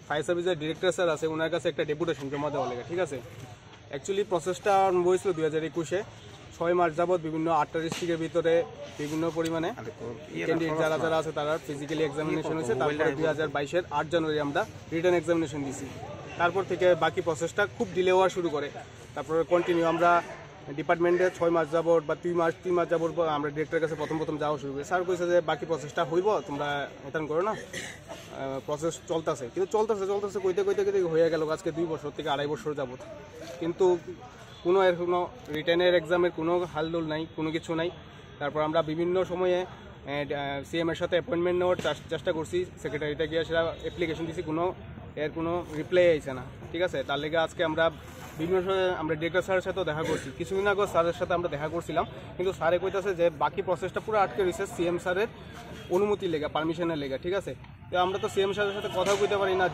Fire সার্ভিসের director sir আছে, ওনার কাছে একটা ডেপুটেশন জমা দেওয়া লাগে। ঠিক আছে, অ্যাকচুয়ালি প্রসেসটা আরম্ভ হয়েছিল 2021-এ। 6 মার্চ যাবৎ বিভিন্ন 8টা ডিস্ট্রিক্টের ভিতরে বিভিন্ন পরিমাণে ক্যান্ডিডেট যারা যারা আছে তারা ফিজিক্যালি এক্সামিনেশন হয়েছে। তারপরে 2022-এর 8 জানুয়ারি আমরা রিটার্ন এক্সামিনেশন দিছি। তারপর থেকে বাকি প্রসেসটা খুব ডিলে হওয়া শুরু করে। তারপরে কন্টিনিউ আমরা ডিপার্টমেন্টে 6 মাস যাবত বা 3 মাস যাবত আমরা ডিরেক্টরের কাছে প্রথম যাওয়া শুরু করি। স্যার কইছে যে বাকি প্রসেসটা হইব, তোমরা এতান করো না, প্রসেস চলতেছে। কিন্তু চলতেছে কইতে হয়ে গেল আজকে 2 বছর থেকে 2.5 বছর যাবত, কিন্তু কোনো রিটার্নের এক্সামের কোনো হালদোল নাই, কোনো কিছু নাই। তারপর আমরা বিভিন্ন সময়ে সিএমের সাথে অ্যাপয়েন্টমেন্ট নেওয়ার চেষ্টা করছি, সেক্রেটারিতে গিয়ে সেটা অ্যাপ্লিকেশন দিছি, কোনো রিপ্লাই আইছে না। ঠিক আছে, তার লেগে আজকে আমরা বিভিন্ন সময় আমরা ডিরেক্টর স্যারের সাথেও দেখা করছি। কিছুদিন আগে স্যারের সাথে আমরা দেখা করছিলাম, কিন্তু স্যারে কইতেছে যে বাকি প্রসেসটা পুরো আটকে রয়েছে সিএম স্যারের অনুমতির লেগে, পারমিশনের লেগে। ঠিক আছে, তো আমরা তো সিএম স্যারের সাথে কথাও কইতে পারি না,